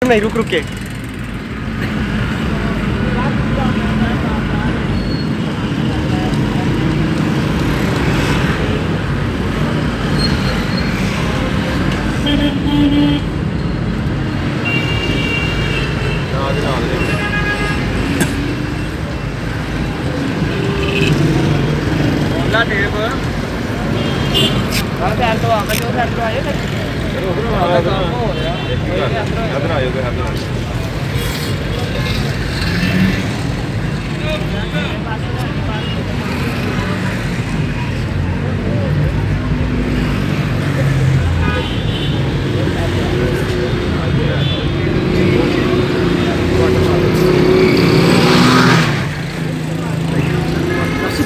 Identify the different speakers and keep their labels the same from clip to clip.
Speaker 1: नहीं, रुक रुक के।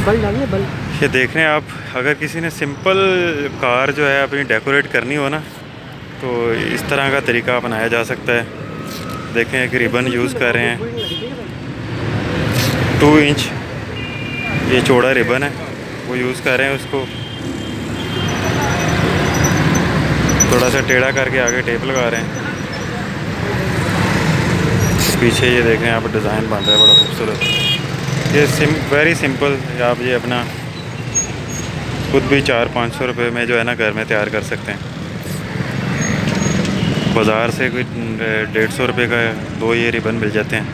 Speaker 1: बल डालिए बल।
Speaker 2: ये देख रहे हैं आप, अगर किसी ने सिंपल कार जो है अपनी डेकोरेट करनी हो ना, तो इस तरह का तरीका अपनाया जा सकता है। देखें एक रिबन यूज़ कर रहे हैं, 2 इंच ये चौड़ा रिबन है, वो यूज़ कर रहे हैं। उसको थोड़ा सा टेढ़ा करके आगे टेप लगा रहे हैं। पीछे ये देख रहे हैं आप, डिज़ाइन बन रहा है बड़ा खूबसूरत। ये वेरी सिंपल, आप ये अपना खुद भी 400-500 रुपये में जो है ना घर में तैयार कर सकते हैं। बाज़ार से कोई 150 रुपये का 2 ये रिबन मिल जाते हैं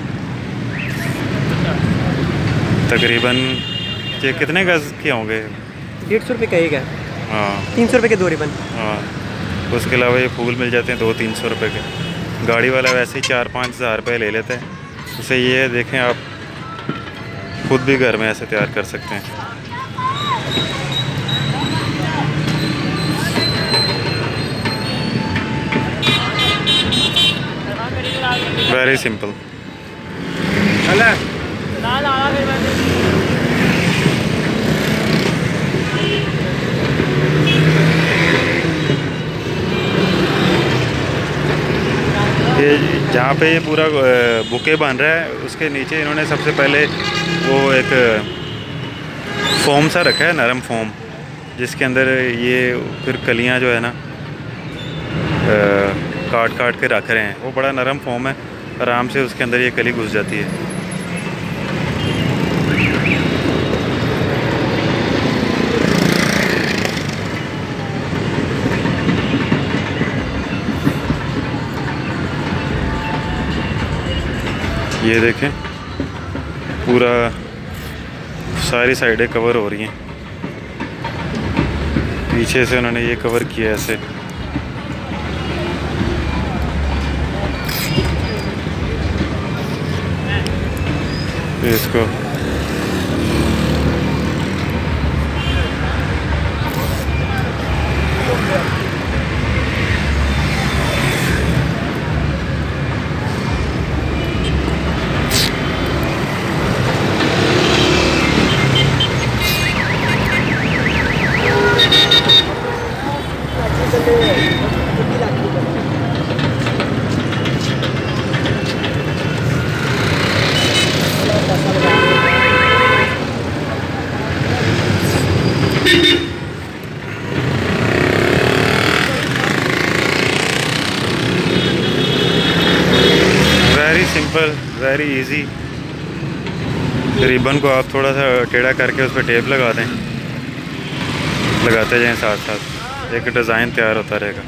Speaker 2: तकरीबन। ये कितने गज़ के होंगे?
Speaker 1: 150 रुपये का एक है।
Speaker 2: हाँ,
Speaker 1: 300 रुपये के 2 रिबन।
Speaker 2: हाँ, उसके अलावा ये फूल मिल जाते हैं 200-300 रुपये के। गाड़ी वाला वैसे ही 4-5 हज़ार रुपये ले लेता है। उसे ये देखें आप खुद भी घर में ऐसे तैयार कर सकते हैं। Very simple. ये जहाँ पे ये पूरा बुके बन रहा है, उसके नीचे इन्होंने सबसे पहले वो एक फोम सा रखा है, नरम फोम, जिसके अंदर ये फिर कलियाँ जो है ना काट काट के रख रहे हैं। वो बड़ा नरम फोम है, आराम से उसके अंदर ये कली घुस जाती है। ये देखें पूरा सारी साइडें कवर हो रही हैं। पीछे से उन्होंने ये कवर किया ऐसे। इसको सिंपल, वेरी इजी। रिबन को आप थोड़ा सा टेढ़ा करके उस पर टेप लगा दें, लगाते जाएं, साथ साथ एक डिज़ाइन तैयार होता रहेगा।